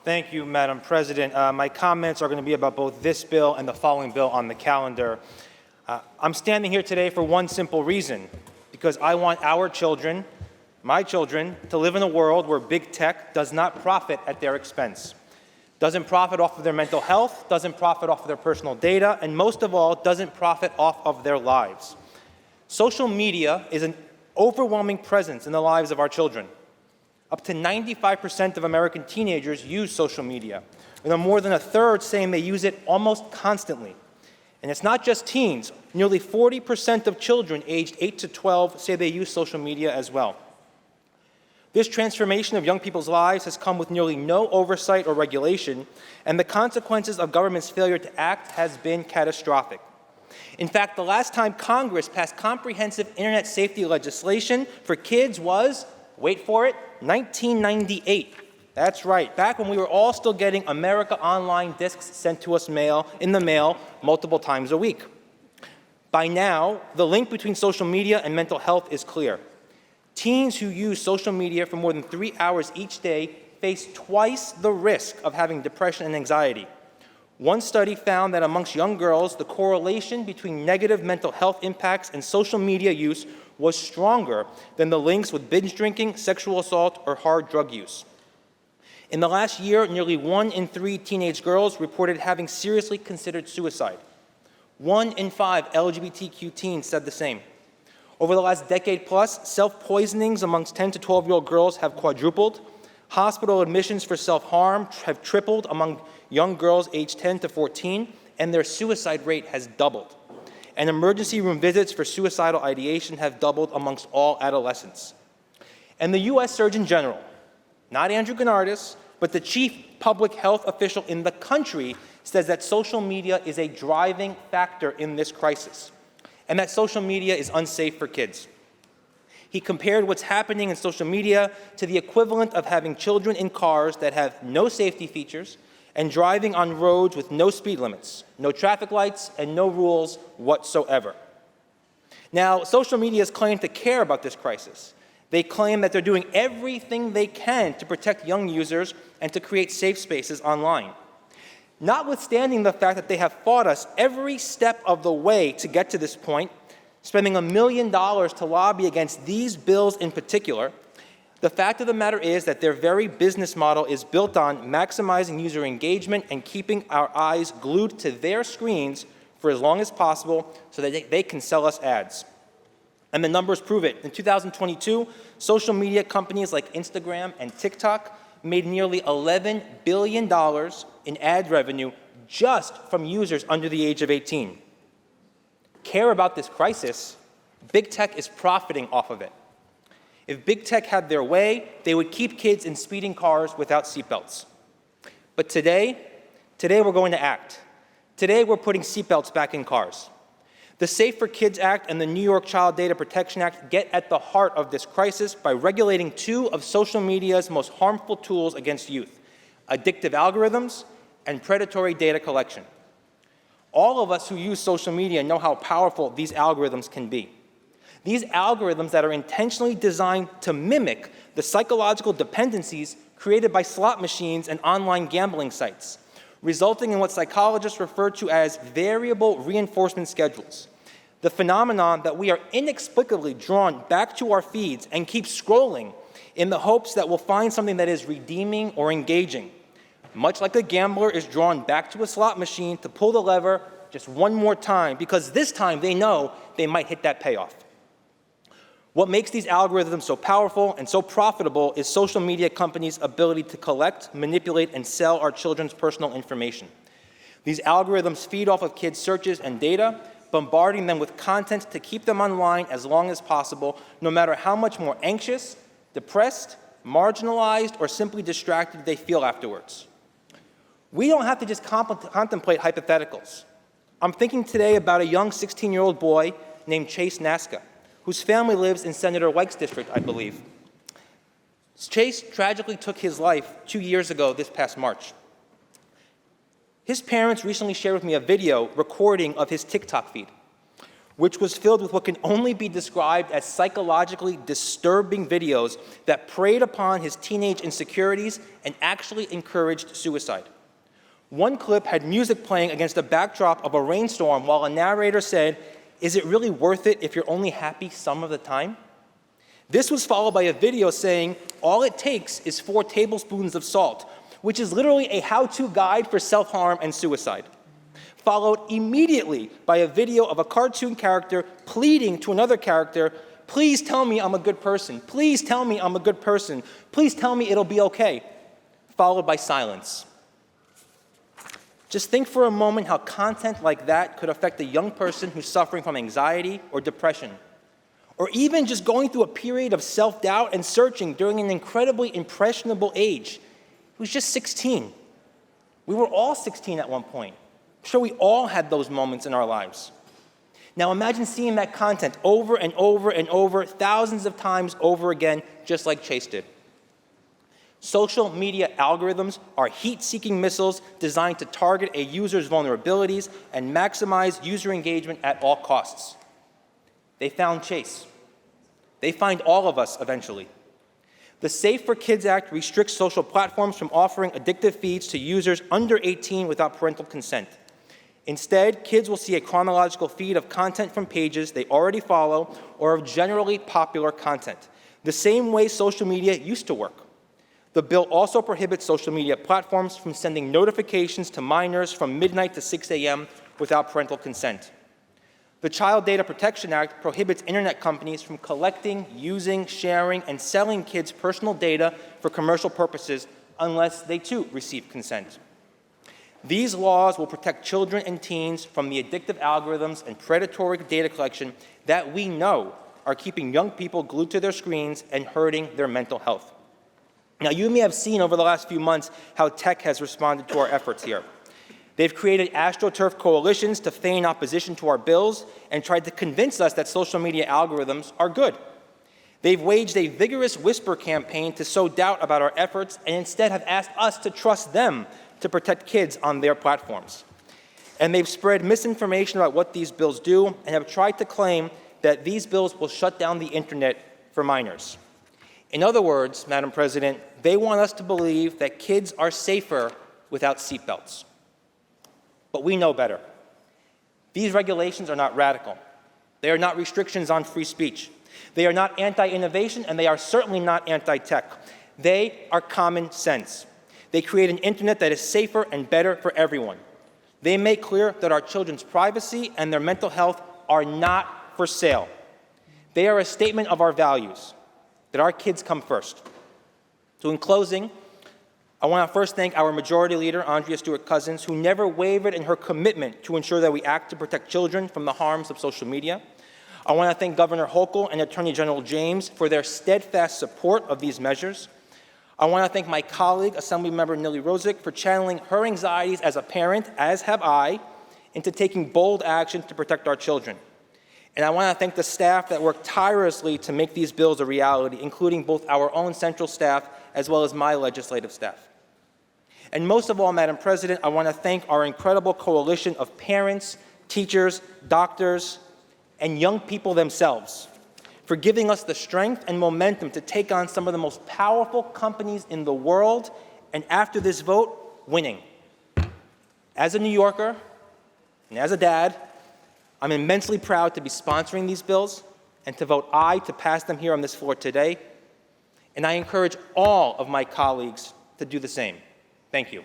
Thank you, Madam President. My comments are going to be about both this bill and the following bill on the calendar. I'm standing here today for one simple reason, because I want our children, my children, to live in a world where big tech does not profit at their expense, doesn't profit off of their mental health, doesn't profit off of their personal data, and most of all, doesn't profit off of their lives. Social media is an overwhelming presence in the lives of our children. Up to 95% of American teenagers use social media, with more than a third saying they use it almost constantly. And it's not just teens. Nearly 40% of children aged 8 to 12 say they use social media as well. This transformation of young people's lives has come with nearly no oversight or regulation, and the consequences of government's failure to act has been catastrophic. In fact, the last time Congress passed comprehensive internet safety legislation for kids was, wait for it, 1998. That's right, back when we were all still getting America Online discs sent to us in the mail multiple times a week. By now, the link between social media and mental health is clear. Teens who use social media for more than 3 hours each day face twice the risk of having depression and anxiety. One study found that amongst young girls, the correlation between negative mental health impacts and social media use was stronger than the links with binge drinking, sexual assault, or hard drug use. In the last year, nearly 1 in 3 teenage girls reported having seriously considered suicide. 1 in 5 LGBTQ teens said the same. Over the last decade plus, self-poisonings amongst 10 to 12-year-old girls have quadrupled. Hospital admissions for self-harm have tripled among young girls aged 10 to 14, and their suicide rate has doubled. And emergency room visits for suicidal ideation have doubled amongst all adolescents. And the U.S. Surgeon General, not Andrew Gounardes, but the chief public health official in the country, says that social media is a driving factor in this crisis, and that social media is unsafe for kids. He compared what's happening in social media to the equivalent of having children in cars that have no safety features and driving on roads with no speed limits, no traffic lights, and no rules whatsoever. Now, social media's claim to care about this crisis. They claim that they're doing everything they can to protect young users and to create safe spaces online. Notwithstanding the fact that they have fought us every step of the way to get to this point, spending $1 million to lobby against these bills in particular, the fact of the matter is that their very business model is built on maximizing user engagement and keeping our eyes glued to their screens for as long as possible so that they can sell us ads. And the numbers prove it. In 2022, social media companies like Instagram and TikTok made nearly $11 billion in ad revenue just from users under the age of 18. Care about this crisis, big tech is profiting off of it. If big tech had their way, they would keep kids in speeding cars without seatbelts. But today we're going to act. Today we're putting seatbelts back in cars. The Safe for Kids Act and the New York Child Data Protection Act get at the heart of this crisis by regulating 2 of social media's most harmful tools against youth: addictive algorithms and predatory data collection. All of us who use social media know how powerful these algorithms can be. These algorithms that are intentionally designed to mimic the psychological dependencies created by slot machines and online gambling sites, resulting in what psychologists refer to as variable reinforcement schedules. The phenomenon that we are inexplicably drawn back to our feeds and keep scrolling in the hopes that we'll find something that is redeeming or engaging, much like a gambler is drawn back to a slot machine to pull the lever just one more time because this time they know they might hit that payoff. What makes these algorithms so powerful and so profitable is social media companies' ability to collect, manipulate, and sell our children's personal information. These algorithms feed off of kids' searches and data, bombarding them with content to keep them online as long as possible, no matter how much more anxious, depressed, marginalized, or simply distracted they feel afterwards. We don't have to just contemplate hypotheticals. I'm thinking today about a young 16-year-old boy named Chase Nasca, whose family lives in Senator White's district, I believe. Chase tragically took his life 2 years ago this past March. His parents recently shared with me a video recording of his TikTok feed. which was filled with what can only be described as psychologically disturbing videos that preyed upon his teenage insecurities and actually encouraged suicide. One clip had music playing against the backdrop of a rainstorm while a narrator said, "Is it really worth it if you're only happy some of the time?" This was followed by a video saying, "All it takes is 4 tablespoons of salt," which is literally a how-to guide for self-harm and suicide. Followed immediately by a video of a cartoon character pleading to another character, "Please tell me I'm a good person. Please tell me I'm a good person. Please tell me it'll be okay." Followed by silence. Just think for a moment how content like that could affect a young person who's suffering from anxiety or depression, or even just going through a period of self-doubt and searching during an incredibly impressionable age. He was just 16. We were all 16 at one point. I'm sure we all had those moments in our lives. Now imagine seeing that content over and over and over, thousands of times over again, just like Chase did. Social media algorithms are heat-seeking missiles designed to target a user's vulnerabilities and maximize user engagement at all costs. They found Chase. They find all of us eventually. The Safe for Kids Act restricts social platforms from offering addictive feeds to users under 18 without parental consent. Instead, kids will see a chronological feed of content from pages they already follow or of generally popular content, the same way social media used to work. The bill also prohibits social media platforms from sending notifications to minors from midnight to 6 a.m. without parental consent. The Child Data Protection Act prohibits internet companies from collecting, using, sharing, and selling kids' personal data for commercial purposes unless they too receive consent. These laws will protect children and teens from the addictive algorithms and predatory data collection that we know are keeping young people glued to their screens and hurting their mental health. Now, you may have seen over the last few months how tech has responded to our efforts here. They've created AstroTurf coalitions to feign opposition to our bills and tried to convince us that social media algorithms are good. They've waged a vigorous whisper campaign to sow doubt about our efforts and instead have asked us to trust them to protect kids on their platforms. And they've spread misinformation about what these bills do and have tried to claim that these bills will shut down the internet for minors. In other words, Madam President, they want us to believe that kids are safer without seatbelts. But we know better. These regulations are not radical. They are not restrictions on free speech. They are not anti-innovation, and they are certainly not anti-tech. They are common sense. They create an internet that is safer and better for everyone. They make clear that our children's privacy and their mental health are not for sale. They are a statement of our values, that our kids come first. So in closing, I want to first thank our Majority Leader, Andrea Stewart-Cousins, who never wavered in her commitment to ensure that we act to protect children from the harms of social media. I want to thank Governor Hochul and Attorney General James for their steadfast support of these measures. I want to thank my colleague, Assemblymember Nili Rozic, for channeling her anxieties as a parent, as have I, into taking bold action to protect our children. And I want to thank the staff that worked tirelessly to make these bills a reality, including both our own central staff as well as my legislative staff. And most of all, Madam President, I want to thank our incredible coalition of parents, teachers, doctors, and young people themselves for giving us the strength and momentum to take on some of the most powerful companies in the world, and after this vote, winning. As a New Yorker and as a dad, I'm immensely proud to be sponsoring these bills and to vote aye to pass them here on this floor today. And I encourage all of my colleagues to do the same. Thank you.